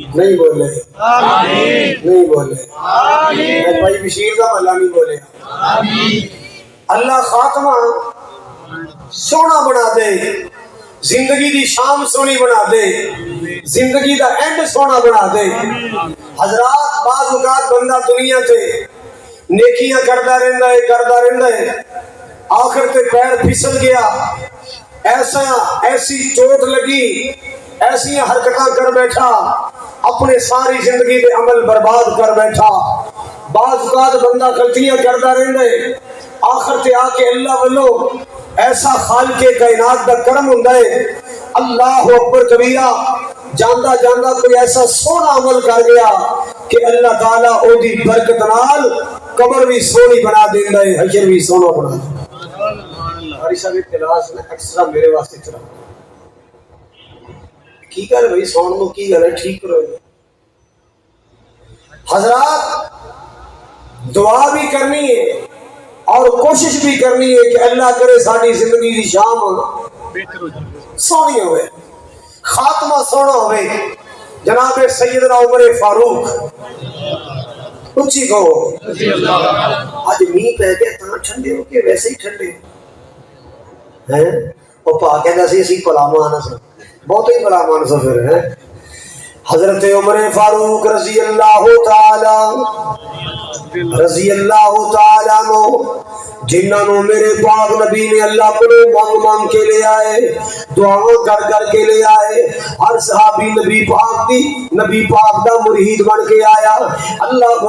نہیں بولے نہیں بولے بھائی بشیر کا ملا نہیں بولے اللہ خاتمہ سونا بنا دے زندگی دی شام سونی بنا دے زندگی دا اینڈ سونا بنا دے حضرات بعض اوقات بندہ دنیا تے نیکیاں کردا رہندا ہے آخر تے پیر پھسل گیا ایسی چوٹ لگی ایسی حرکتاں کر بیٹھا اپنے ساری زندگی دے عمل برباد کر بیٹھا بعض اوقات بندہ غلطیاں کردا رہندا ہے آخر تے آ کے اللہ والو ایسا خالق کائنات دا کرم ہوندا ہے اللہ اکبر کبیرہ جاندا جاندا کوئی ایسا سونا عمل کر گیا کہ اللہ تعالیٰ او دی برکت نال قبر بھی سونی بنا دیندا ہے حشر بھی سونا بنا دیندا ہے ہماری صاحب کلاس میں اکثر میرے واسطے چلا کی کر بھائی سون نو کی گل ہے ٹھیک کرو حضرات دعا بھی کرنی ہے اور کوشش بھی کرنی ہے کہ اللہ کرے ساری زندگی کی شام سونی ہوئے خاتمہ سونا ہوئے جناب سیدنا عمر فاروق اچھی کہو آج می پہ گیا تاں ٹھنڈے ہو کے ویسے ہی ٹھنڈے ہیں وہ پا کہندا سی اسی پلامان سا بہت ہی پلامان سا پھر ہے حضرت عمر فاروق رضی اللہ تعالی عنہ جنہاں نو میرے پاک نبی نے اللہ کو مانگ کے لے آئے دعاؤں کر کے لے آئے ہر صحابی نبی پاک دا مرید بن کے آیا اللہ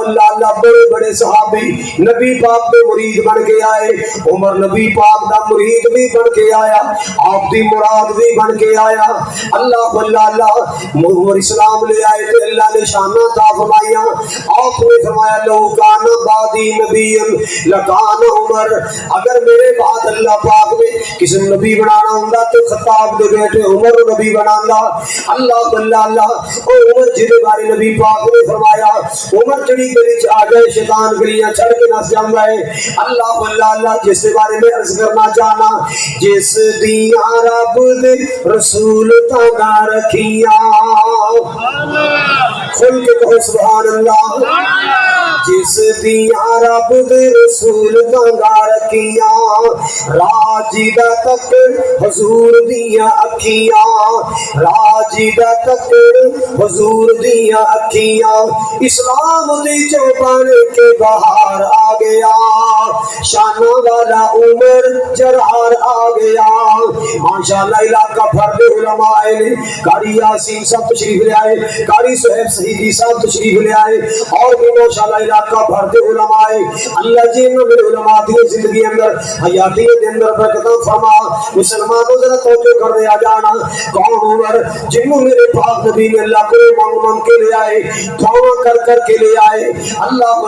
بڑے بڑے صحابی نبی پاک دے مرید بن کے آئے عمر نبی پاک دا مرید بھی بن کے آیا آپ دی مراد بھی بن کے آیا اللہ عمر اسلام لے آئے تے اللہ نے شانہ عطا فرمائیاں آپ نے فرمایا لو کان بعدی نبی لکان عمر اگر میرے بعد اللہ پاک نے کسی نبی بنانا ہوندا تو خطاب دے بیٹے عمر نبی بنانا اللہ او عمر جدے بارے نبی پاک نے فرمایا عمر جڑی گلی چ آ گئے شیطان گلیاں چھڑ کے نس جاندا ہے اللہ جس کے بارے میں عرض کرنا چاہنا جس دیاں رب دے رسول تاں رکھیاں کھل کے کہو سبحان اللہ جس دیاں رب دے رسول تاں رکھیاں راجدہ تک حضور دیاں اکھیاں راجدہ تک حضور دیاں اکھیاں اسلام دی چوپان کے باہر آ گیا شانہ والا عمر جرار آ گیا ماشاءاللہ علاقہ فرد علماء نے قاری یاسین صاحب تشریف لے آئے قاری صہیب صحیحی صاحب تشریف لے آئے اور بھی ماشاءاللہ علاقہ فرد علماء اللہ جن میرے علماء دی زندگی اندر حیاتی دے اندر برکتاں فرما مسلمانوں ذرا توجہ کر دے آ جانا کون عمر جنوں میرے پاک نبی نے اللہ کو مانگ کے لے آئے دعا کر کے لے آئے اللہ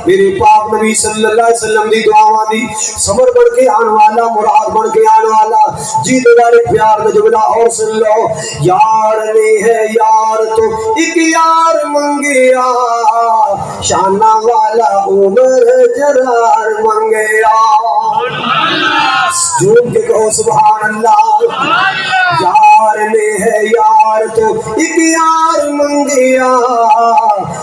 میرے پاک نبی صلی اللہ علیہ وسلم دی دعاواں دی صبر بن کے آنے والا مراد بن کے آنے والا جی والے پیار میں جملہ اور سن لو یار نے ہے یار تو ایک یار منگیا شانہ والا عمر جرار منگیا جھوم کے کہو سبحان اللہ یار نے ہے یار تو ایک یار منگیا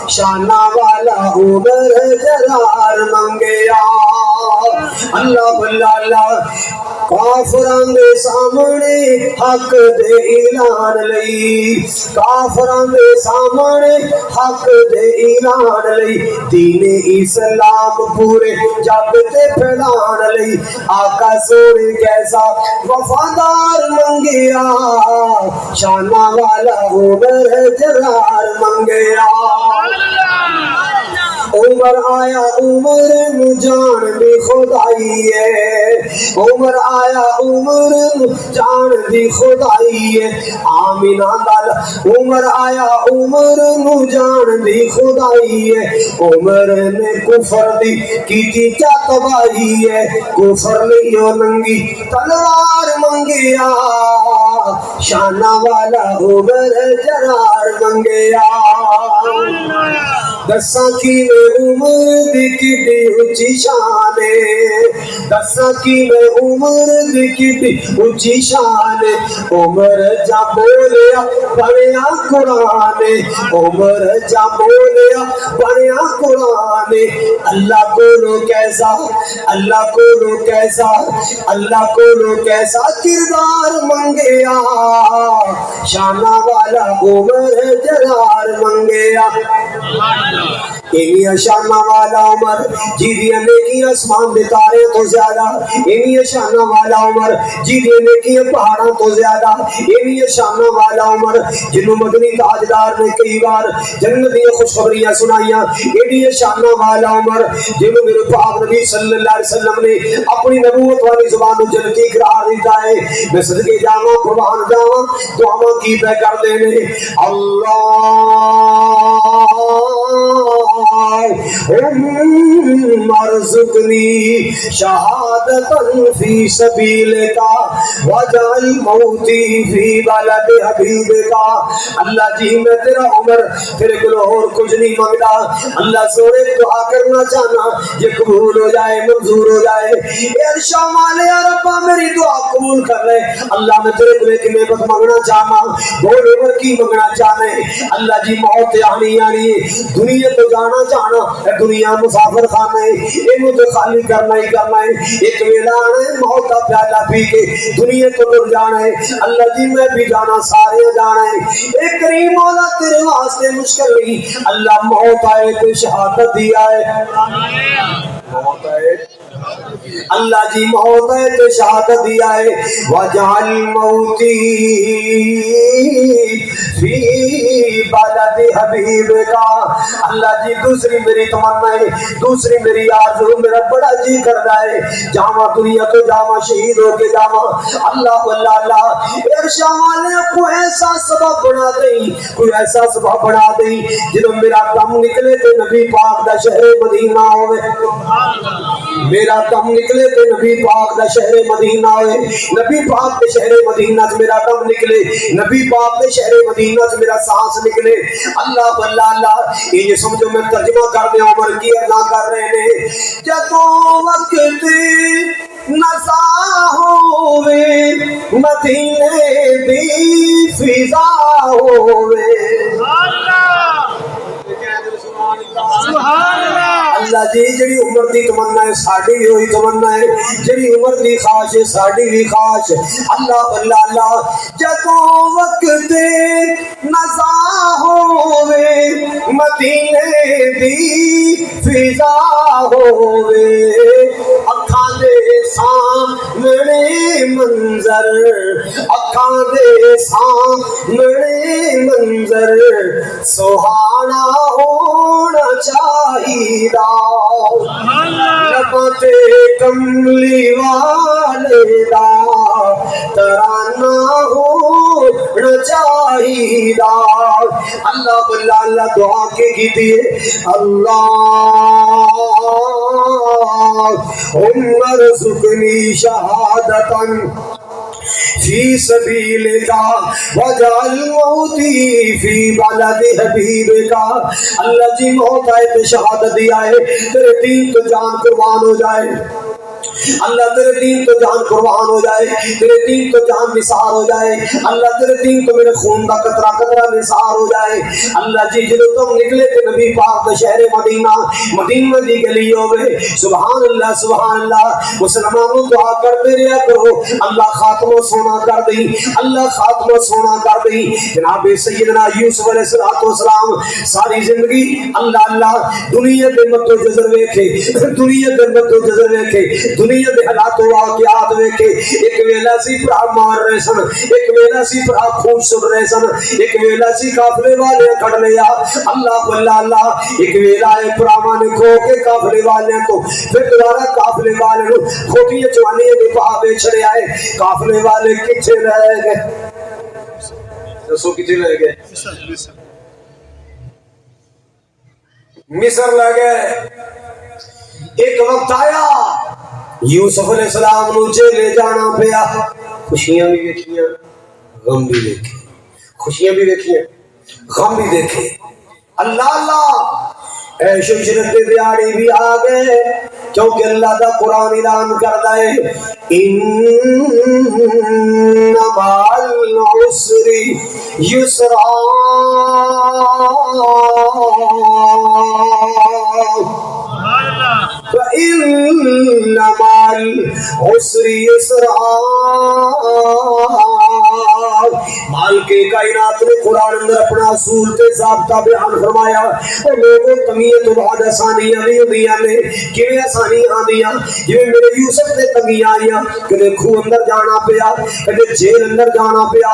شانہ والا عمر جرار منگیا اللہ کافران دے سامنے حق دے اعلان لئی کافران دے سامنے حق دے اعلان لئی دین اسلام پورے جگ تے پھیلان لئی آقا سونے کیسا وفادار منگیا شانہ والا عمر جرار منگیا عمر آیا عمر جان دی خدائی ہے عمر آیا عمر جان دی خدائی ہے آمینہ دل عمر آیا عمر جان دی خدائی ہے عمر نے کفر دی کی کیا تباہی ہے کفر لیو ننگی تلوار منگیا شانہ والا عمر جرار منگیا دساں کی میں عمر دی کڈی اونچی شان دساں کی میں عمر دی کڈی اونچی شان عمر جا بولیا پڑھیا قرآن عمر جا بولیا پڑھیا قرآن اللہ کو لو کیسا اللہ کو لو کیسا اللہ کو لو کیسا کردار منگیا شانہ والا عمر جلال منگیا انہی شانہ والا عمر جیدیاں نیکی اسمان دے تارے تو زیادہ انہی شانہ والا عمر جیدیاں نیکی پہاڑاں تو زیادہ انہی شانہ والا عمر جنہوں مدنی تاجدار نے کئی بار جنتی خوشخبریاں سنائیاں انہی شانہ والا عمر جنہوں میرے پاک نبی صلی اللہ علیہ وسلم نے اپنی نبوت والی زبان جنتی قرار دیتا ہے میں صدقے جاواں قربان جاواں دعاواں کی پہ کر دینے ارزقنی شہادتا فی سبیلکا وجعل موتی فی بلد حبیبکا اللہ جی میں تیرا عمر تیرے گلو اور کچھ نہیں مانگتا اللہ سونے دعا کرنا چاہنا یہ قبول ہو جائے منظور ہو جائے ارشا والے ربا میری دعا قبول کر لے اللہ میں تیرے گلے کی نعمت مانگنا چاہنا بول عمر کی مانگنا چاہنے اللہ جی موت آنی دنیا تو جانا چاہنا دنیا مسافر خانہ ہے انہوں تو خالی کرنا ہی کرنا ہے ایک ویلا آنا ہے موت کا پیالہ پی کے دنیا تو دور جانا ہے اللہ جی میں بھی جانا سارے جانا ہے ایک کریم مولا تیرے واسطے مشکل نہیں اللہ موت آئے تو شہادت دیا ہے موت آئے اللہ جی موت ہے تو شہادت دیا ہے وجعل موتی فی بلد حبیب کا اللہ جی دوسری میری تمنا ہے دوسری میری آرزو میرا بڑا جی کرتا ہے جاما دنیا تو جاما شہید ہو کے جاما اللہ اللہ اللہ ارشا والے کو ایسا سبب بنا دیں کوئی ایسا سبب بنا دیں جنہوں میرا دم نکلے تو نبی پاک دا شہر مدینہ ہوئے میرا دم نکلے تے نبی پاک دا شہر مدینہ ہوئے نبی پاک دے شہر مدینہ سے میرا دم نکلے نبی پاک دے شہر مدینہ سے میرا سانس نکلے اللہ اللہ اللہ یہ سمجھو میں ترجمہ کر دیں عمر کی اللہ کر رہے ہیں جدوں وقت نسا ہوئے مدینے دی فضا ہوئے اللہ جی جڑی عمر دی تمنا ہے ساڈی بھی ہوئی تمنا ہے جڑی عمر دی خواہش ہے ساڈی بھی خواہش اللہ اللہ اللہ جدوں وقت نزا ہووے مدینے دی فضا ہووے اکھاں دے سامنے منظر اکھاں دے سامنے منظر سہانا ہونا چاہیدا لبتے کملی والے دا ترانہ ہونا چاہیدا اللہ بلّہ اللہ دعا کے کی دیئے اللہ ارزقنی شہادتاً فی سبیلکا وجعل موتی فی بلد حبیبکا اللہ جی موت آئے تو شہادت دیا ہے تیرے دین تو جان قربان ہو جائے اللہ تیرے دین تو جان قربان ہو جائے تیرے دین تو جان نثار ہو جائے اللہ تیرے دین تو میرے خون کا قطرہ قطرہ نثار ہو جائے اللہ جی جدو تم نکلے تھے نبی پاک کا شہر مدینہ مدینہ دی گلیوں میں سبحان اللہ مسلمانوں دعا کرتے رہا کرو اللہ خاتمہ سونا کر دیں اللہ خاتمہ سونا کر دیں جناب سیدنا یوسف علیہ السلام ساری زندگی اللہ اللہ دنیا دے مت و جزر ویکھے دنیا دے مت و جزر ویکھے دنیا دے حالات و واقعات ویکھے ایک ویلا سی پرا مار رہے سن ایک ویلا سی پرا خون سن رہے سن ایک ویلا سی قافلے والے کھڑ لیا اللہ اللہ ایک ویلا ہے پراواں نے کھو کے قافلے والے کو پھر دوبارہ قافلے والے نو کھوٹی جوانی دے پا بیچ رہے آئے قافلے والے کتے رہ گئے دسو کتے رہ گئے مصر لے گئے ایک وقت آیا یوسف علیہ السلام نو جیلے جانا پیا خوشیاں بھی دیکھیاں غم بھی دیکھے خوشیاں بھی دیکھیاں غم بھی دیکھے اللہ اللہ ایش عشرت دیاڑی بھی آ گئے کیونکہ اللہ دا قرآن اعلان کردا ہے ان مع العسر یسرا فإن مع العسر یسرا. مال کے کائنات نے قرآن اندر اپنا اصول تے ضابطہ بیان فرمایا اور لوگوں تنگیاں تو بعد آسانیاں بھی ہوندیاں نے کیویں آسانیاں آندیاں جویں میرے یوسف تے تنگیاں آئیاں کدے کھو اندر جانا پیا کدے جیل اندر جانا پیا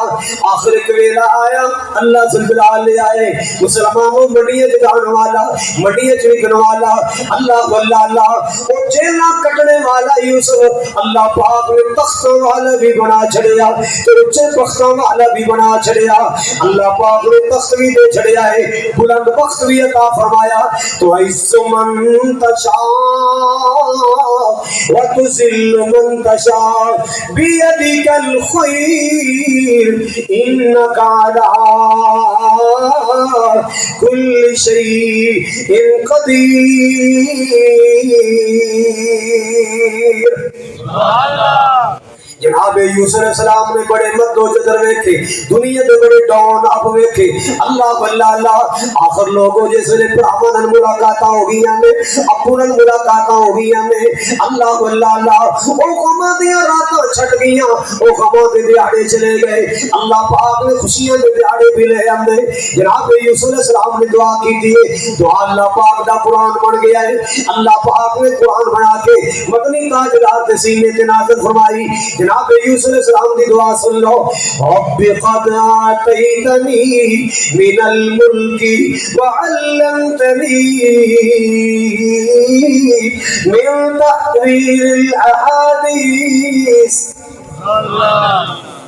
آخر ایک ویلا آیا اللہ زلزلہ لے آئے مسلمانوں منڈیاں چ جان والا منڈیاں چ وکن والا اللہ واللہ اللہ اور جیلاں کٹنے والا یوسف اللہ پاک نے تختوں والا بھی بنا چھڑیا تے اچے تختوں والا بھی بنا چھڑیا اللہ پاک نے تخت بھی دے چھڑیا ہے بلند بخت بھی عطا فرمایا تو عز من تشاء وتذل من تشاء بیدک الخیر انک علی کل شیء قدیر. جناب یوسف علیہ السلام نے بڑے مد و جدر ویکھے دنیا دے بڑے ڈاؤن اپ ویکھے اللہ واللہ اللہ آخر لوگوں جیسے براہمن ملاقاتاں ہو گئی نے اپن ملاقاتاں ہو گئی نے اللہ واللہ اللہ او غماں دیاں راتاں چھٹ گئیاں او غماں دے دیہاڑے چلے گئے اللہ پاک نے خوشیاں دے دیہاڑے بھی لے آندے. جناب یوسف علیہ السلام نے دعا کی تھی دعا اللہ پاک دا قرآن بن گیا ہے اللہ پاک نے قرآن بنا کے مدنی تاجدار کے سینے تے نازل فرمائی. جناب یوسف علیہ السلام کی دعا سن لو رب قد آتیتنی من الملک وعلمتنی من تأویل الاحادیث.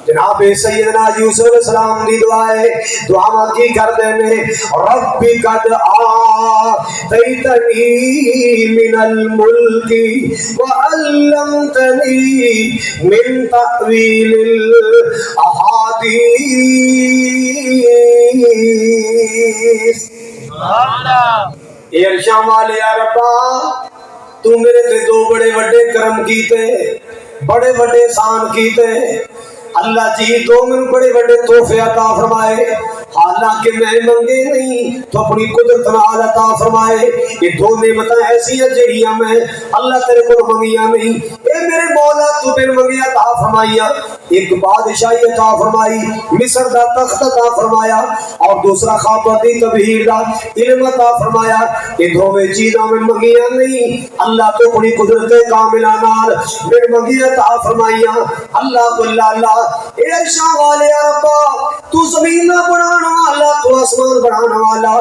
جناب سیدنا یوسف علیہ السلام دی دعا ہے دعا مانگی کر دینے رب قد آتیتنی من الملک وعلمتنی من تأویل الاحادیث. ارشام والے یا ربا تو میرے تے دو بڑے بڑے کرم کیتے بڑے بڑے احسان کیتے اللہ جی تو میں بڑے بڑے تحفے عطا فرمائے حالانکہ میں منگے نہیں تو اپنی قدرت نال عطا فرمائے. یہ دو نعمتیں ایسی ہیں جڑیاں میں اللہ تیرے کو منگیاں نہیں اے میرے مولا تو میرے منگیا عطا فرمائیا. ایک بادشاہی عطا فرمائی مصر دا تخت عطا فرمایا اور دوسرا خابردی تبہیر دا علم عطا فرمایا. یہ دونوں چیزاں میں منگیاں نہیں اللہ تو اپنی قدرت کاملہ نال میرے منگیا عطا فرمائیا. اللہ واللہ اللہ اے عرشاں والے ربا تو زمین نہ بنانا والا تو آسمان بنانا والا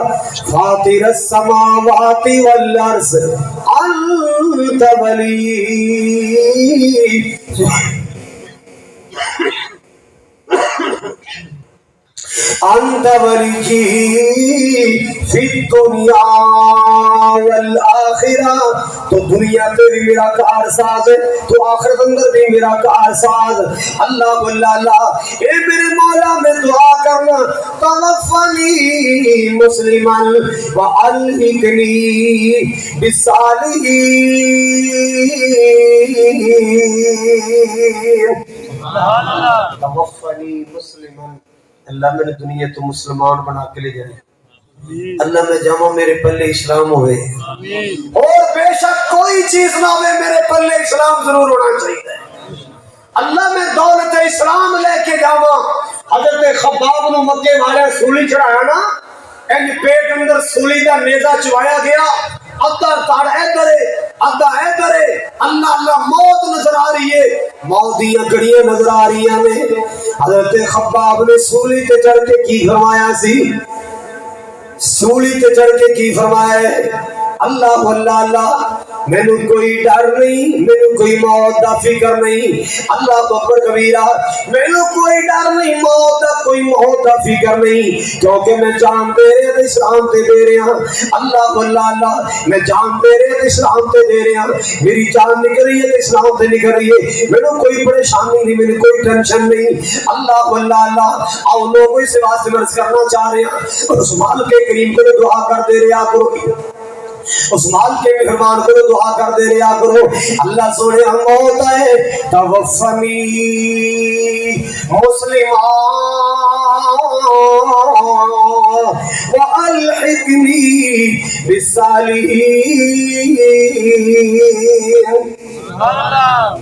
فاطر السماوات والارض انت ولی انت ولی فی الدنیا والآخرہ. تو دنیا پہ بھی میرا کارساز ہے تو آخرت اندر بھی میرا کارساز. اللہ واللہ اللہ اے میرے مولا میں دعا کرنا توفنی مسلما والحقنی بالصالحین. توفنی مسلما اللہ میں نے دنیا تو مسلمان بنا کے لے جائے اللہ میں جامع میرے پلے اسلام ہوئے اور بے شک کوئی چیز نہ ہوئے میرے پلے اسلام ضرور ہونا چاہیے. اللہ میں دولت اسلام لے کے جاوا. حضرت خباب نو مکے والے سولی چڑھایا نا ان پیٹ اندر سولی کا نیزہ چوایا گیا ادھا تاڑ ادھر ادھا ادھر اللہ اللہ موت نظر آ رہی ہے موت دیاں گڑیاں نظر آ رہی ہیں. حضرت خباب نے سولی تے چڑھ کے کی فرمایا سی سولی تے چڑھ کے کی فرمایا ہے اللہ اللہ اللہ مینوں کوئی ڈر نہیں مینوں کوئی موت دا فکر نہیں اللہ اکبر کبیرہ مینوں کوئی ڈر نہیں موت دا فکر نہیں کیونکہ میں جان دے رہا تے اسلام تے دے رہا اللہ اللہ اللہ میں جان دے رہا تے اسلام تے دے رہا میری جان نکل رہی ہے تے اسلام تے نکل رہی ہے مینوں کوئی پریشانی نہیں مینوں کوئی ٹینشن نہیں اللہ اللہ اللہ آؤ لوگوں سے واسطے مرض کرنا چاہ رہے ہیں اس مالک کریم کو دعا کر دے رہا کرو اس مال کے مہربان کو دعا کر دے رہا کرو اللہ سونے موت ہے توفنی مسلمان والحقنی بالصالحین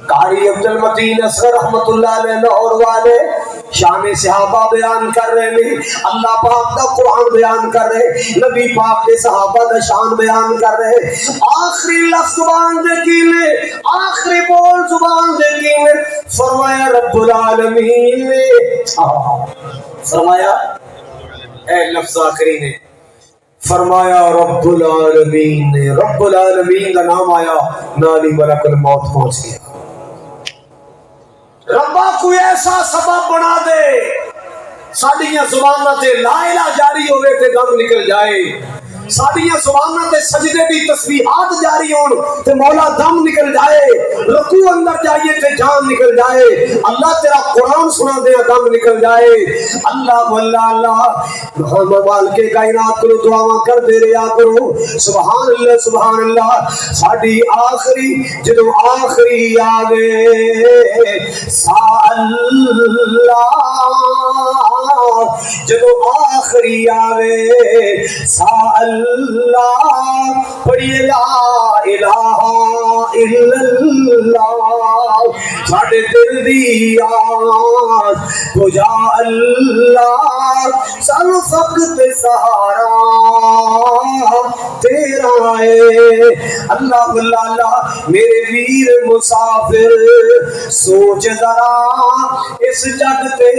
قاری عبد المتین اصغر رحمت اللہ علیہ لاہور والے شان صحابہ بیان کر رہے ہیں اللہ پاک دا قرآن بیان کر رہے نبی پاک دے صحابہ دا شان بیان کر رہے آخری لفظ زبان دے کینے آخری بول زبان دے کینے فرمایا رب العالمین نے فرمایا اے لفظ آخری نے فرمایا رب العالمین نے رب العالمین کا نام آیا نالی ملک الموت پہنچ گیا ربا کوئی ایسا سبب بنا دے ساڑیاں زبانہ تے لا الہ جاری ہوئے تے دم نکل جائے ساڑیاں زبانہ تے سجدے بھی تسبیحات جاری ہون تے مولا دم نکل جائے رکوع اندر جائیے تے جان نکل جائے اللہ تیرا قرآن سنا دے دم نکل جائے اللہ واللہ اللہ محمد مالک کائنات کو دعاواں کر دے رہا کرو سبحان اللہ ساڑی آخری جدو آخری آگے سا اللہ جدو آخری آگے سا اللہ پڑھئے لا الہ الا اللہ ساڑھے دل دی آج تجھا اللہ سن فقط سہارا تیرا ہے اللہ اللہ میرے ویر مسافر سوچ ذرا اس جگ تے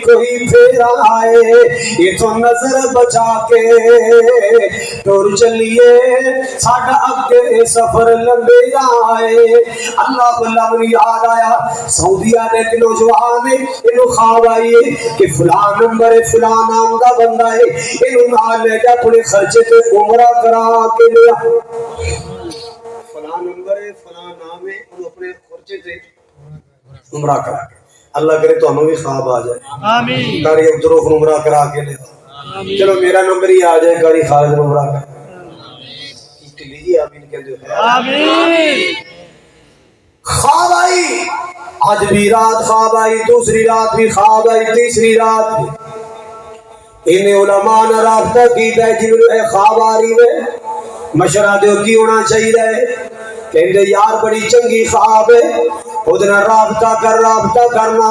کوئی پھیرا ہے یہ تو نظر بچا کے ٹور چلیے ساڑھا اگے سفر لمبے آئے اللہ اللہ مجھے یاد آیا سعودیہ نے ایک نوجوان ہے انہوں خواب آئیے کہ فلاں نمبر ہے فلاں نام دا بندہ ہے انہوں نال لے جا تھوڑے خرچے تے عمرہ کرا کے لیا فلاں نمبر ہے فلاں نام ہے انہوں اپنے خرچے تے عمرہ کرا کے اللہ کرے تو ہمیں بھی خواب آ جائے آمین کاری عبدالروح عمرہ کرا کے لیا چلو میرا نمبر ہی آ جائے کاری خالد عمرہ کرا لیجیے آمین کہتے ہیں آمین خواب آئی آج بھی رات خواب آئی دوسری رات بھی خواب آئی تیسری رات بھی انہیں علماء نے رابطہ کیتا ہے جنہوں نے خواب آ رہی ہے مشورہ دیو کی ہونا چاہیے کہتے یار بڑی چنگی خواب ہے ادھر رابطہ کرنا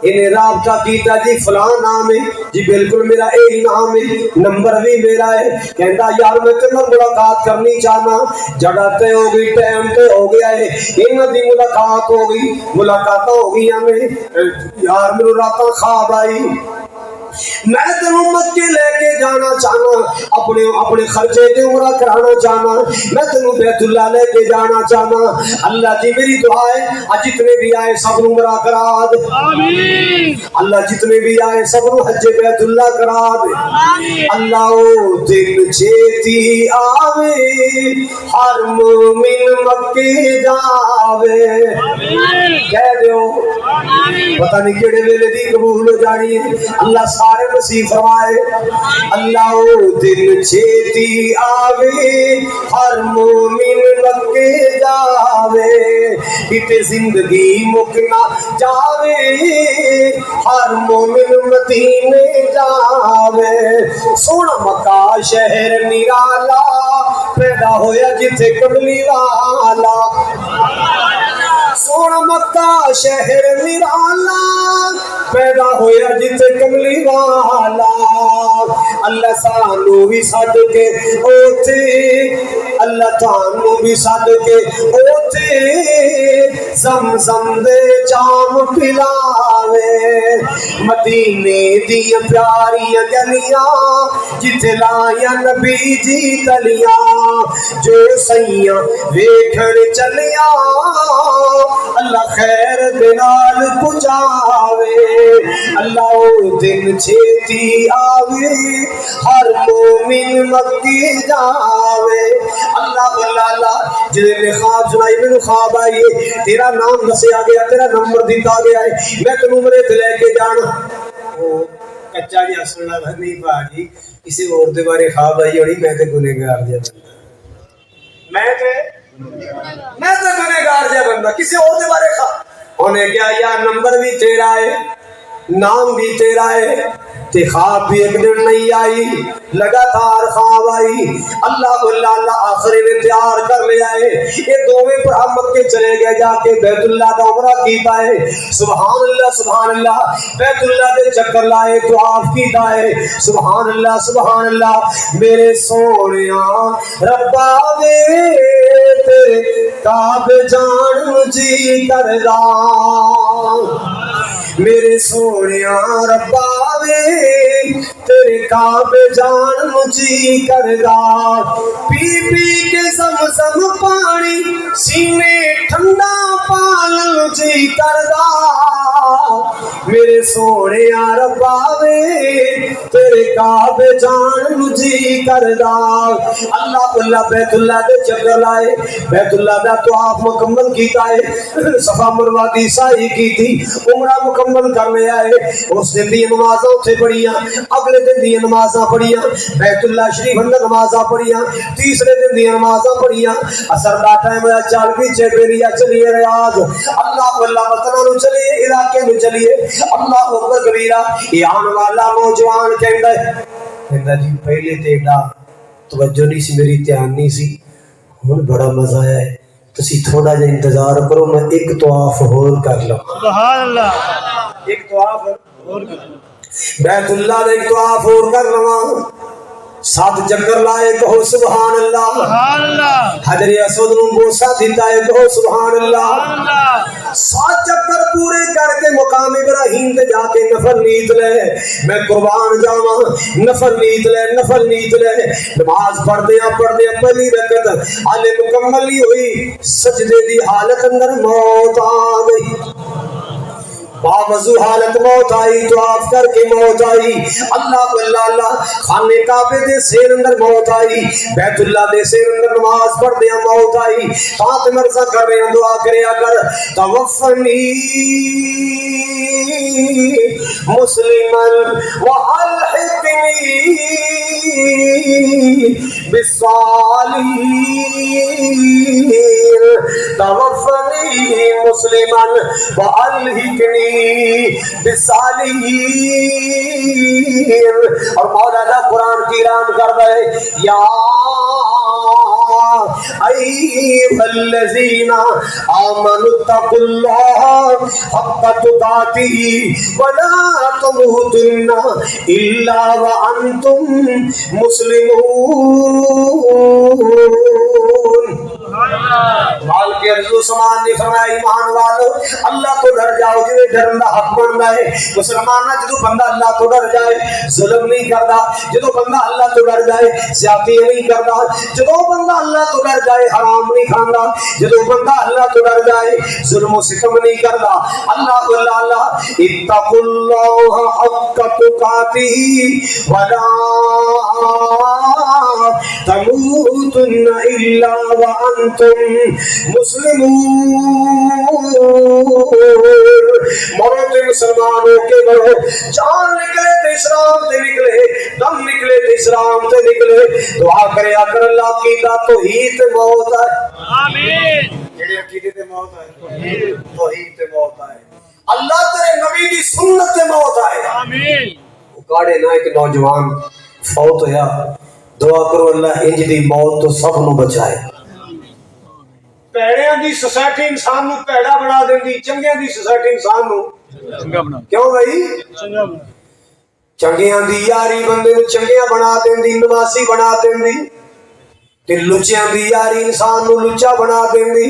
انہیں رابطہ کیتا جی فلاں نام ہے جی بالکل میرا ایک نام ہے نمبر بھی میرا ہے کہتا یار میں تیرے ملاقات کرنی چاہنا جگہ تے ہو گئی ٹائم تے ہو گیا ہے انہاں دی ملاقات ہو گئی ملاقات ہو گئی ہمیں یار میرے راتاں خواب آئی میں تینوں مکے لے کے جانا چاہنا اپنے خرچے تے عمرہ کرانا چاہنا میں تینوں بیت اللہ لے کے جانا چاہنا اللہ جی میری دعا ہے آج جتنے بھی آئے سب عمرہ کرا دے آمین اللہ جتنے بھی آئے سب حج بیت اللہ کرا دے اللہ او دن چھیتی آوے ہر مومن مکے جاوے کہہ دیو پتہ نہیں کیڑے ویلے دی قبول ہو جانی ہے اللہ سارے نصیب فرمائے اللہ او دن چھیتی آوے ہر مومن مکے جاوے کتے زندگی مکنا جاوے ہر مومن مدینے جاوے سونا مکہ شہر نرالا پیدا ہویا جتھے کملی والا سونا مکہ شہر نرالا پیدا ہویا جتے کملی والا اللہ سانو بھی سد کے اوتے اللہ تانو بھی سد کے اوتے اوتھے زمزم دے جام پلاوے مدینے دی پیاریاں گلیاں جتھے لائیاں نبی جی تلیاں جو سیاں ویکھن چلیاں اللہ خیر دے نال پہنچاوے اللہ او دن چھیتی آوے ہر مومن مکی جاوے اللہ اللہ جنہیں نے خواب سنائی میں خواب آئی تیرا نام دسیا گیا تیرا نمبر دیتا گیا ہے میں تنوں مرے تے لے کے جانا کچا جی ہسنا نہیں باجی کسی اور دے بارے خواب آئی ہوئی میں تے گنہگار جا بندہ میں تے گنہگار جا بندہ کسی اور دے بارے خواب انہیں کیا یا نمبر بھی تیرا ہے نام بھی تیرا ہے تے خواب بھی ایک دن نہیں آئی لگاتار خواب آئی اللہ اللہ آخری نے تیار کر لیا ہے یہ دوویں پر ہم مکے چلے گئے جا کے بیت اللہ کا عمرہ کیتا ہے سبحان اللہ بیت اللہ دے چکر لائے تو آپ کیتا ہے سبحان اللہ میرے سونیاں ربا وے تیرے کعبے جان جی کر دا میرے سونیاں ربا وے تیرے کعبے جان مجھے کر دا پی پی کے زمزم پانی سینے ٹھنڈا پال مجھے کر دا میرے سونیاں ربا وے تیرے کعبے جان مجھے کر دا اللہ بیت اللہ دے چکر لائے بیت اللہ دا طواف مکمل کیتا ہے صفا مروہ دی سعی کی تھی عمرہ مکمل کرنے آئے اس دن دی نمازاں اتھے پڑھیاں اگلے دن دی نمازاں پڑھیاں بیت اللہ شریف اندر نمازاں پڑھیاں تیسرے دن دی نمازاں پڑھیاں اثر دا ٹائم ہے چال پیچھے بیریا چلیے ریاض اللہ وطنہ نو چلیے علاقے نو چلیے اللہ اکبر کبیرہ یہ آن والا نوجوان کہندا جی پہلے تے ایڈا توجہ نہیں سی میری دھیان نہیں سی ہن بڑا مزہ ہے تسی تھوڑا جا انتظار کرو میں ایک طواف اور کر لوں سبحان اللہ ایک طواف اور کر لوں بیت اللہ دے ایک طواف اور کر لواں 7 چکر لائے کہو سبحان اللہ حجر اسود نوں بوسہ دیتا ہے کہو سبحان اللہ 7 چکر پورے کر کے مقام ابراہیم تے جا کے نفل نیت لے میں قربان جاواں نفل نیت لے نماز پڑھدیاں پہلی رکعت حالے مکمل ہی ہوئی سجدے دی حالت اندر موت آ گئی باوضو حالت موت آئی طواف کر کے موت آئی اللہ خانے کعبے دے سیر اندر موت آئی بیت اللہ دے سیر اندر نماز پڑھ دیا موت آئی فاطمہ مرزا کر رہے ہیں دعا کریا کر توفنی مسلمن والحقنی بالصالحین توفنی مسلمن والحقنی بالصالحین اور مولانا قرآن کی اعلان کر رہے یا ایھا الذین آمنوا اتقوا اللہ حق تقاتہ ولا تموتن الا وانتم مسلمون مال کے رسول سمان نے فرمایا ایمان والو اللہ تو ڈر جاؤ جنہیں ڈرن دا حق بننا ہے مسلمان نہ جدو بندہ اللہ تو ڈر جائے ظلم نہیں کرتا جدو بندہ اللہ تو ڈر جائے زیادتی نہیں کرتا جدو بندہ اللہ تو ڈر جائے حرام نہیں کھانا جدو بندہ اللہ تو ڈر جائے ظلم و ستم نہیں کرتا اللہ اتقوا اللہ حق تقاتہ ولا تموتن الا وانتم مسلمون مرد مسلمانوں کے مرو جان نکلے تو اسلام تے نکلے دم نکلے تو اسلام تے نکلے دعا کرے اگر اللہ کی توحید تے موت ہے آمین جڑے عقیدے تے موت ہے توحید تے موت ہے اللہ تیرے نبی دی سنت تے موت ہے آمین کاڑے نہ ایک نوجوان فوت ہویا دعا کرو اللہ انج دی موت تو سب نو بچائے پیڑیاں دی سوسائٹی انسان نو پیڑا بنا دیندی چنگیاں دی سوسائٹی انسان نو چنگا بنا کیوں بھائی چنگا بنا چنگیاں دی یاری بندے نو چنگیاں بنا دیندی نمازی بنا دیندی تے لچیاں دی یاری انسان نو لچا بنا دیندی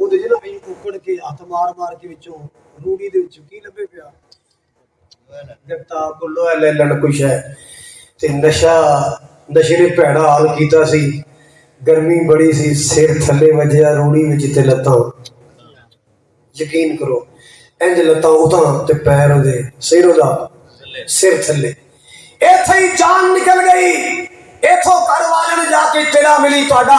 ਉਹਦੇ ਜਿਹੜਾ ਵੀ ਕੁੱਕੜ ਕੇ ਹੱਥ ਮਾਰ ਕੇ ਵਿੱਚੋਂ ਰੂੜੀ ਦੇ ਵਿੱਚੋਂ ਕੀ ਲੱਭੇ ਪਿਆ ਗੱਤਾ ਗੁੱਲੋ ਲੈ ਲੈਣ ਕੁਛ ਹੈ ਤੇ ਨਸ਼ੇ ਨੇ ਭੈੜਾ ਹਾਲ ਕੀਤਾ ਸੀ ਗਰਮੀ ਬੜੀ ਸੀ ਸਿਰ ਥੱਲੇ ਵੱਜਿਆ ਰੂੜੀ ਵਿੱਚ ਤੇ ਲੱਤਾਂ ਯਕੀਨ ਕਰੋ ਇੰਜ ਲੱਤਾਂ ਉਤਾਂ ਤੇ ਪੈਰ ਉਹਦੇ ਸਿਰ ਥੱਲੇ ਇੱਥੇ ਹੀ ਜਾਨ ਨਿਕਲ ਗਈ ਇਥੋਂ ਘਰ ਵਾਲੇ ਨੂੰ ਜਾ ਕੇ ਤੇਰਾ ਮਿਲੀ ਤੁਹਾਡਾ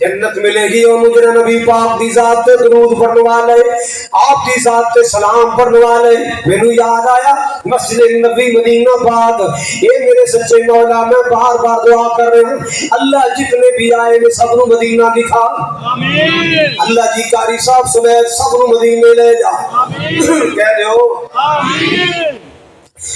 جنت ملے گی اور مجھے نبی پاک دی ذات تے درود پڑھنے والے آپ دی ذات تے سلام پڑھنے والے مینوں یاد آیا مسجد نبی مدینہ پاک اے میرے سچے مولا میں بار بار دعا کر رہا ہوں اللہ جتنے بھی آئے نے سب نو مدینہ دکھا آمین اللہ جی کاری صاحب سمیت سب نو مدینے لے جا آمین کہہ دیو آمین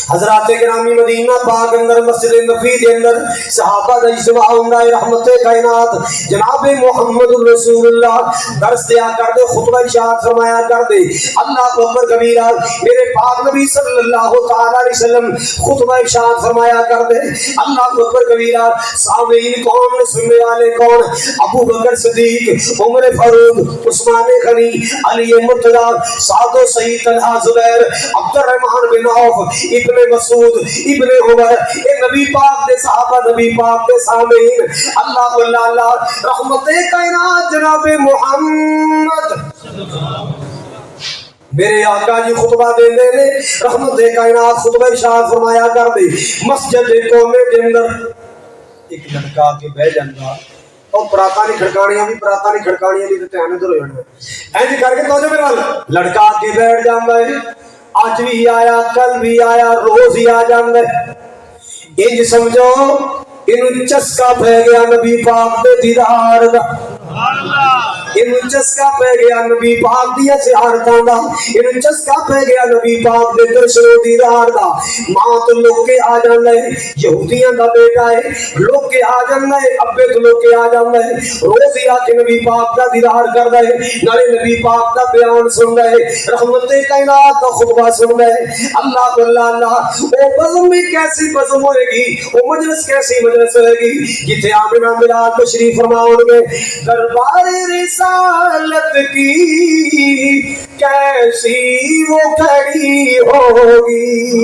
حضرات گرامی مدینہ پاک اندر مسجد نبی دے اندر صحابہ دا اجتماع ہوندا ہے رحمت کائنات جناب محمد رسول اللہ درس دیا کر دے خطبہ ارشاد فرمایا کر دے اللہ اکبر کبیرہ میرے پاک نبی صلی اللہ تعالی علیہ وسلم خطبہ ارشاد فرمایا کر دے اللہ اکبر کبیرہ سامعین کون سننے والے کون ابو بکر صدیق عمر فاروق عثمان غنی علی مرتضی سعد و سعید طلحہ زبیر عبد الرحمن بن عوف ابن مسعود ابن عمر اے نبی پاک دے صحابہ نبی پاک دے سامعین اللہ اللہ رحمت کائنات جناب محمد میرے آقا جی خطبہ دے دے نے رحمت کائنات خطبہ ارشاد فرمایا کر دے مسجد کونے کے اندر ایک لڑکا کے بہ جاندا اور پراتا نہیں کھڑکانیاں بھی تے اندر ہو جانا اینج کر کے توجہ میرے وال لڑکا کے بیٹھ جاندا ہے آج بھی آیا کل بھی آیا روز ہی آ جاندا ہے انج سمجھو انہوں چسکا پہ گیا نبی پاک دے دیدار دا انہوں چسکا پہ گیا نبی پاک دیا زیارتاں دا انہوں چسکا پہ گیا نبی پاک دے درشن و دیدار دا ماں تو لوگ کے آ جاندے یہودیاں دا بیٹا ہے لوگ کے آ جاندے ابے تو لوگ کے آ جاندے روز ہی آ کے نبی پاک دا دیدار کردے نالے نبی پاک دا بیان سندا ہے رحمت کائنات دا خطبہ سندا ہے اللہ اللہ او بزم میں کیسی بزم ہوئے گی او مجلس کیسی مجلس ہوئے گی جتھے آمنہ ملاد تشریف فرماؤں گے دربار رسالت کی کیسی وہ کھڑی ہوگی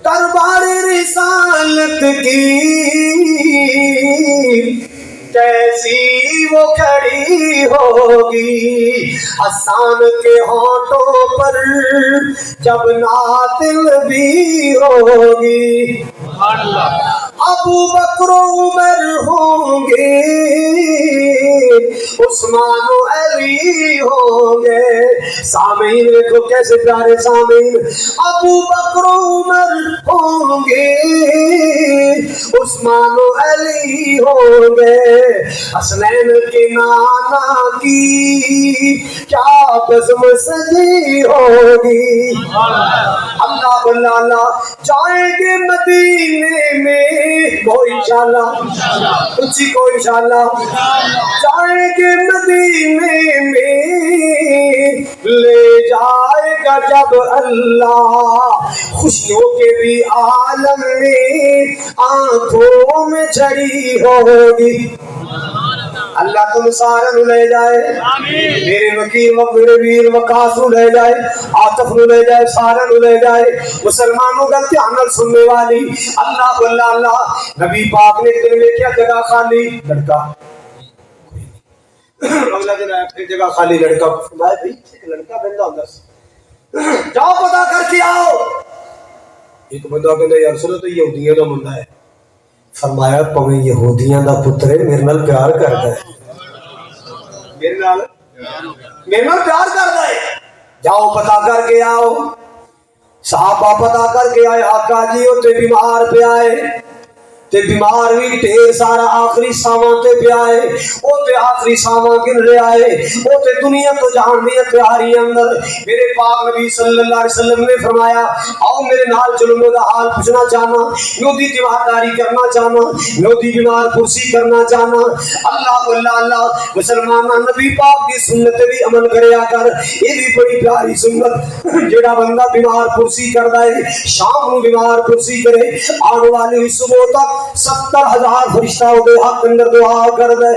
دربار رسالت کی کیسی وہ کھڑی ہوگی حسان کے ہونٹوں پر جب نعت بھی ہوگی ابو بکر و عمر ہوں گے عثمان و علی ہوں گے سامعین دیکھو کیسے پیارے سامعین ابو بکر و عمر ہوں گے عثمان و علی ہوں گے حسنین کے نانا کی کیا بزم سجی ہوگی اللہ اللہ جائیں گے مدینے میں کو انشاءاللہ اچھی کو انشاءاللہ جائیں گے مدینے میں لے جائے گا جب اللہ خوشیوں کے بھی عالم میں آنکھوں میں جھڑی ہوگی اللہ تم سارے نو لے جائے میرے وکیل و میرے ویر وقاص نو لے جائے عاطف نو لے جائے سارے نو لے جائے مسلمانوں کا دھیان نال سننے والی اللہ اللہ اللہ نبی پاک نے دن میں کیا جگہ خالی لڑکا اگلا دن آیا پھر جگہ خالی لڑکا فرمایا بھائی لڑکا بندہ اندر جاؤ پتا کر کے آؤ ایک بندہ کہندا یا رسول اللہ تو یہودیاں دا منڈا ہے فرمایا پویں یہودیاں دا پتر ہے میرے نال پیار کردا ہے میرے نال پیار کردا ہے جاؤ پتا کر کے آؤ صحابہ پتا کر کے آئے آقا جی اوتے بیمار پہ آئے تے بیمار بھی ڈھیر سارا آخری ساواں تے پہ آئے او تے آخری ساواں گن رہے آئے او تے دنیا تو جہان دی تیاری اندر میرے پاک نبی صلی اللہ علیہ وسلم نے فرمایا آؤ میرے نال چلو میں دا حال پوچھنا چاہنا میں دی تیمارداری کرنا چاہنا میں دی بیمار پرسی کرنا چاہنا اللہ اللہ اللہ مسلماناں نبی پاک دی سنت بھی عمل کریا کر یہ بھی بڑی پیاری سنت جڑا بندہ بیمار پرسی کردا ہے شام نو بیمار پرسی کرے آنے والی صبح تک 70,000 فرشتہ دے حق اندر دعا کر دے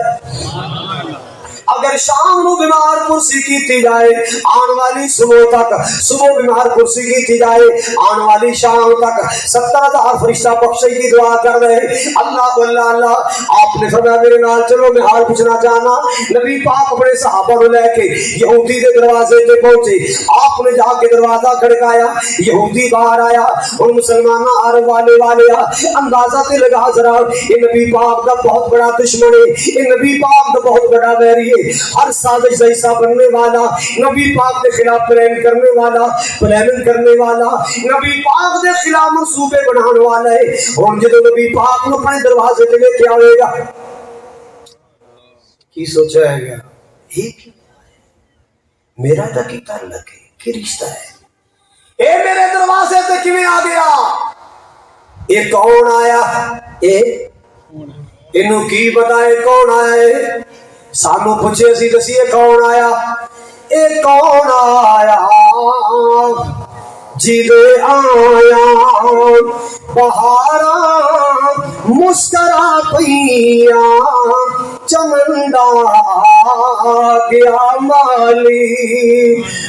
اگر شام نو بیمار پرسی کیتی جائے آن والی صبح تک، صبح بیمار پرسی کیتی جائے آن والی شام تک 70,000 فرشتہ بخشش کی دعا کر رہے۔ اللہ اللہ اللہ۔ آپ نے فرمایا میرے نال چلو میں حال پوچھنا چاہنا۔ نبی پاک اپنے صحابہ کو لے کے یہودی کے دروازے تے پہنچے، آپ نے جا کے دروازہ کھڑکایا، یہودی باہر آیا، ان مسلمانوں عرب والے اندازہ تے لگا ذرا یہ نبی پاک دا بہت بڑا دشمن ہے، یہ نبی پاک دا بہت بڑا ویری ہے، ہر سازش کا حصہ بننے والا، نبی پاک کے خلاف پلان کرنے والا، پلاننگ کرنے والا، نبی پاک کے خلاف منصوبے بنانے والا ہے۔ اور جب نبی پاک نو اپنے دروازے تے لے کے آئے گا کی سوچا ہے گا ایک میرا دا کی تعلق ہے، کی رشتہ ہے، اے میرے دروازے تے کیویں آ گیا، اے کون آیا، اے انہوں کی پتا ہے کون آیا ہے، سانو پوچھے اسی دسیے کون آیا، اے کون آیا جدے آیا بہاراں مسکرا پیا چمنڈا گیا مالی،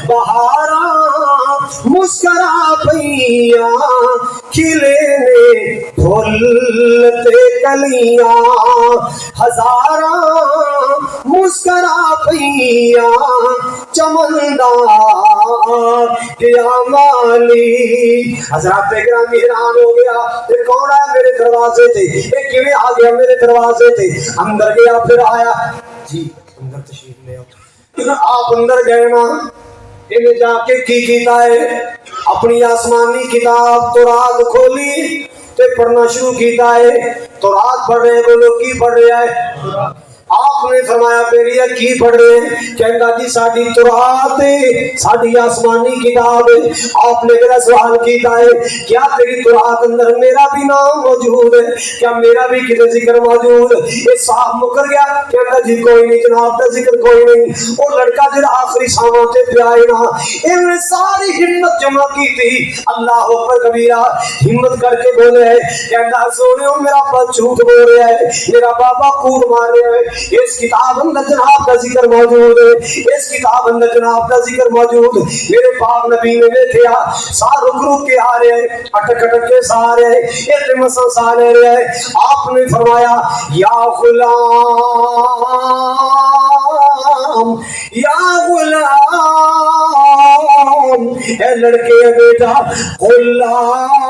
بہاراں مسکرا پیا کھلے نے پھولتے کلیاں، ہزاراں مسکرا پیا چمنڈا گیا مالی۔ حضرات گرامی حیران ہو گیا یہ کون آیا میرے دروازے تے، یہ کیویں آ گیا میرے دروازے تے، اندر گیا پھر آیا جی اندر تشریف لے آؤ، آپ اندر گئے نا انہیں جا کے کی کیتا ہے اپنی آسمانی کتاب تورات کھولی تے پڑھنا شروع کیتا ہے، تورات پڑھ رہے بولو کی پڑھ رہا ہے، آپ نے فرمایا پیریا کی پڑھ رہے ہیں، کہنگا جی ساڑھی تورات ساڑھی آسمانی کتاب، آپ نے میرا سوال کیتا ہے کیا تیری تورات اندر میرا بھی نام موجود ہے، کیا میرا بھی کسی ذکر موجود، یہ صاحب مکر گیا، کہنگا جی کوئی نہیں جناب کا ذکر کوئی نہیں، وہ لڑکا جڑا آخری ساماتے پہ آئے نا انہوں نے ساری ہمت جمع کی تھی، اللہ اکبر کبیرہ ہمت کر کے بولے ہے، کہنگا سونے ہو میرا بات جھوٹ بول رہا ہے، میرا بابا کور مار رہا ہے، اس کتاب اندر جناب کا ذکر موجود ہے، اس کتاب اندر جناب کا ذکر موجود، میرے پاک نبی نے دیکھیا سار رک رک کے آ رہے ہیں، اٹک اٹک کے سا رہے ہیں، التماساں سا لے رہے ہیں، آپ نے فرمایا یا غلام اے لڑکے بیٹا قل لا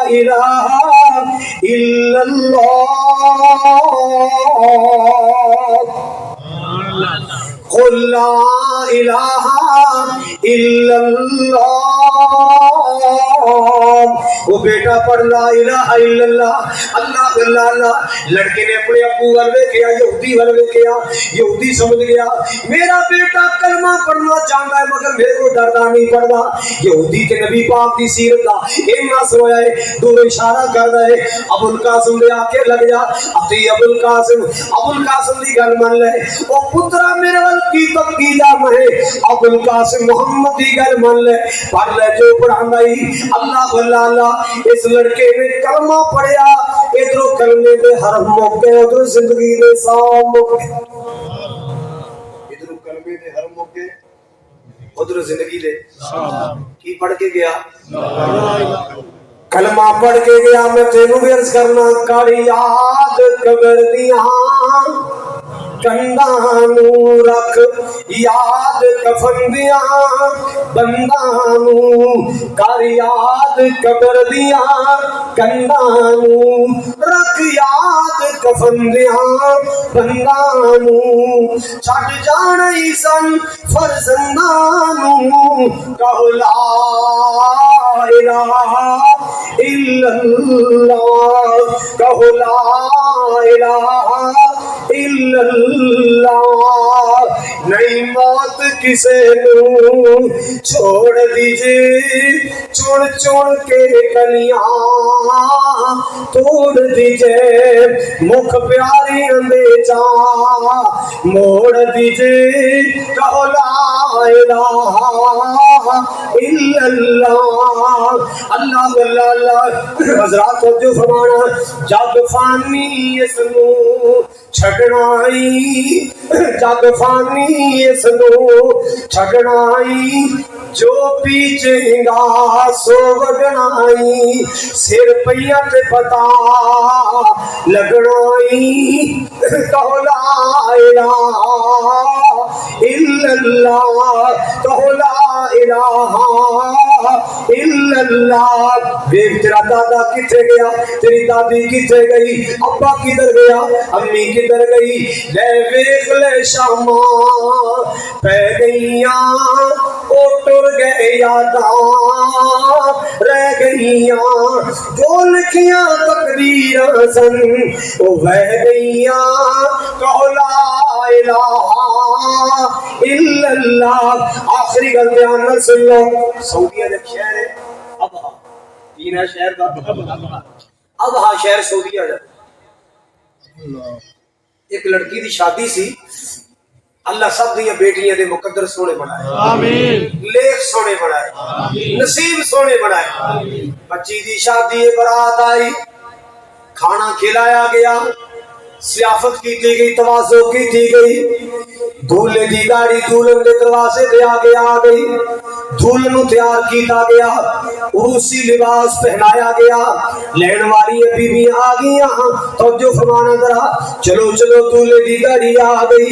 الہ الا اللہ قل لا الہ الا اللہ، وہ بیٹا پڑھ لا الہ الا اللہ، اللہ اللہ اللہ۔ لڑکے نے اپنے ابو والے کیا یہودی والے کیا، یہودی سمجھ گیا میرا بیٹا کلمہ پڑھنا چاہتا ہے مگر میرے کو ڈردا نہیں پڑھتا، یہودی کے نبی پاک کی سیرت کا اینا سویا ہے، دور اشارہ کر رہے ابو القاسم دے آکے لگ جا، اتی ابو القاسم دی گل من لے، او پترا میرے وال کی تقیدہ میں ابو القاسم محمد دی گل من لے، پڑھ لے جو پڑھانا ہی، اللہ اللہ اللہ۔ اس لڑکے نے کلمہ پڑھیا، ادھر کلمے دے حرف موقع ادھر زندگی دے سام موقع، ادھر کلمے دے حرف موقع ادھر زندگی دے کی پڑھ کے گیا کلمہ پڑھ کے گیا۔ میں تینوں بھی عرض کرنا کاری یاد قبر دیاں کندانو رکھ یاد کفن دیاں بندانو، کر یاد قبر دیاں کندانو رکھ یاد کفن دیاں بندانو، چھٹ جانے سن فرزندانو کہو لا الہ الا اللہ، کہو لا الہ الا اللہ۔ نہیں موت کسے نو چھوڑ دیجے، چن چن کے کلیاں توڑ دیجے، مکھ پیاری اندے جا موڑ دیجے، کہو لا الہ الا اللہ اللہ اللہ اللہ حضرات جو فرمانا جگ فانی اس نو چھڈنائی جگ فانی اس نو چھڈنائی جو پیچھے گا سو وڈنائی سر پیا تے پتا لگنائی کہو لا الہ الا اللہ کہو لا الہ الا اللہ۔ دیکھ تیرا دادا کتھے گیا، تیری دادی کتھے گئی، ابا کدھر گیا، امی کدھر گئی، لے ویکھ لے شاما پہ گئیاں او ٹر گئے یاداں رہ گئیاں جو لکھیاں تقدیراں سن او بہ گئیاں کہو لا الہ الا اللہ۔ آخری گل دھیان نال سن لو، سعودیہ جب شہر ہے ابہا، تین ہے شہر دا ابہا شہر سعودیہ جب ایک لڑکی دی شادی سی، اللہ سب دیا بیٹیاں دے مقدر سونے بنائے، آمین، لیخ سونے بنائے، آمین، نصیب سونے بنائے، آمین۔ بچی دی شادی برات آئی، کھانا کھلایا گیا، سیافت کی تھی گئی، تواضع کی تھی گئی، دولے دی گاڑی دولن دے دروازے دے آگے آ گئی، دولن تیار کیتا گیا، عروسی لباس پہنایا گیا، لین والی بی بی آ گیا، توجہ فرمانا ذرا، چلو چلو دولے دی گاڑی آ گئی،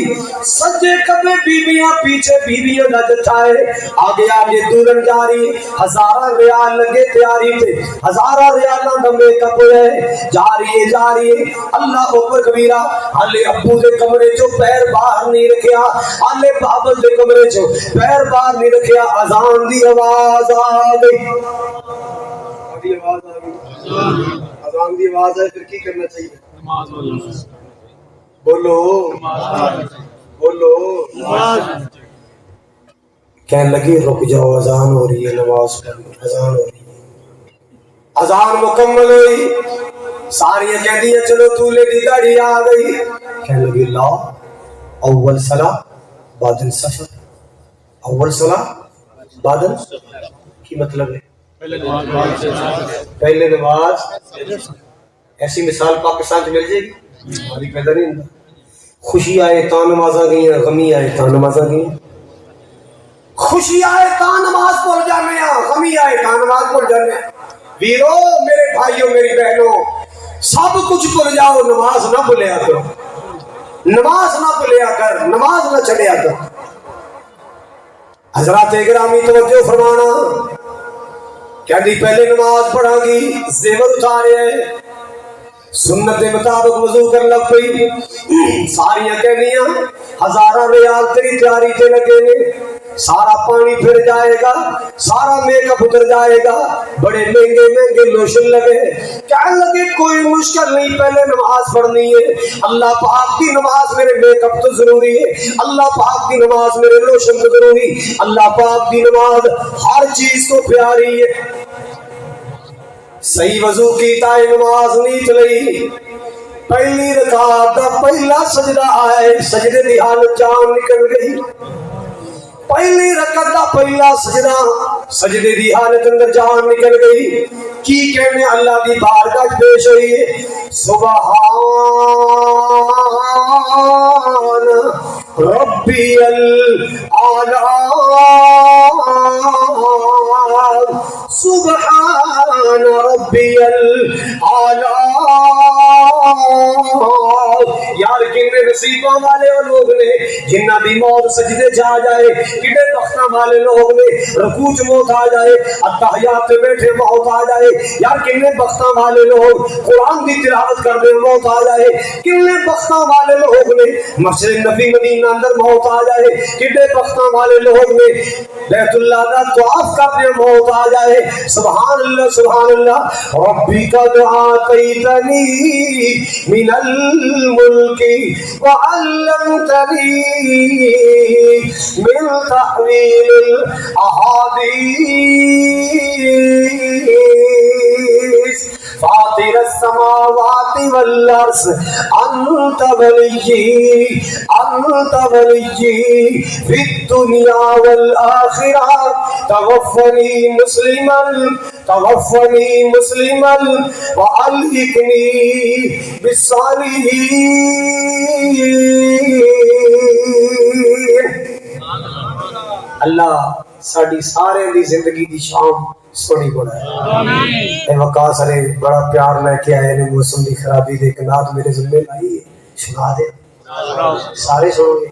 سجے کبے بیویاں پیچھے بیویاں دا جتھا ہے، آگے آگے دولن جاری، ہزارہ ریال لگے تیاری تے، ہزارہ ریالاں دا میک اپ ہے، جاری ہے، اللہ اوپر کبیرہ، آلے ابو دے کمرے چو پیر باہر نہیں رکھیا، آلے بابل دے کمرے چو پیر باہر نہیں رکھیا، اذان دی آواز آ گئی، اذان دی آواز ہے، پھر کی کرنا چاہیے؟ بولو بولو، کہنے لگی رک جاؤ اذان ہو رہی ہے، نماز پڑھو، اذان ہو رہی ہے، اذان مکمل ہوئی، ساری کہتی ہیں چلو دولے دی گاڑی آ گئی، کہنے لگی لا اول صلاح بعد السفر، اول صلاح بعد کی مطلب ہے پہلے نماز، ایسی مثال پاکستان سے مل جائے گی، ہماری پیدا نہیں ہوتا، خوشی آئے تاں نمازاں گئی ہیں، غمی آئے تاں نمازاں گئی ہیں، خوشی آئے تاں نماز پڑھ جانے ہیں، غمی آئے تاں نماز پڑھ جانے ہیں۔ ویرو میرے بھائیوں میری بہنوں، سب کچھ بھول جاؤ، نماز نہ بھولیا کرو، نماز نہ بھولیا کر، نماز نہ چھڑیا کر۔ حضرات گرامی توجہ فرمانا، کہتی پہلے نماز پڑھا گی، زیور اتارے ہیں، سنت کے مطابق وضو کر لگ پئی، ساریاں کہنیاں ہزارہ ریال تیری تیاری تے لگے نے، سارا پانی پھر جائے گا، سارا میک اپ اتر جائے گا، بڑے مہنگے مہنگے لوشن لگے، کہنے لگے کوئی مشکل نہیں، پہلے نماز پڑھنی ہے، اللہ پاک کی نماز میرے میک اپ تو ضروری ہے، اللہ پاک کی نماز میرے لوشن تو ضروری، اللہ پاک کی نماز ہر چیز کو پیاری ہے۔ صحیح وضو کیتا ہے، نماز نیت لئی، پہلی رکعت دا پہلا سجدہ آئے، سجدے دی حالت جان نکل گئی، پہلی رکعت دا پہلا سجدہ، سجدے دی حالت اندر جان نکل گئی، کی کہنے اللہ دی بارگاہ پیش ہوئی ہے، سبحان ربی الاعلی، سبحان ربی الاعلی۔ یار کنے نصیبوں والے لوگ نے جنہ دی موت سجدے جا جائے، کنے بختاں والے لوگ نے رکوع چ موت آ جائے، اتحیات پہ بیٹھے موت آ جائے، یار کنے بختاں والے لوگ قرآن دی تلاوت کرتے موت آ جائے، کنے بختاں والے لوگ نے مسجد نبی مدینہ اندر موت آ جائے، کنے بختاں والے لوگ نے بیت اللہ کا طواف کرتے موت آ جائے، سبحان اللہ سبحان اللہ۔ ربی قد آتیتنی من الملک وعلمتنی من تحویل الاحادیث، فاتح فاطر السماوات والارض انت ولی فی الدنیا والآخرہ توفنی مسلما والحقنی بالصالحین۔ اللہ ساڈی سارے دی زندگی دی شام سونی بنائے اے وقاص علی بڑا پیار لے کے آئے نے موسم دی خرابی دے کنات میرے ذمہ لائی ہے، سنا دے سارے سنو گے۔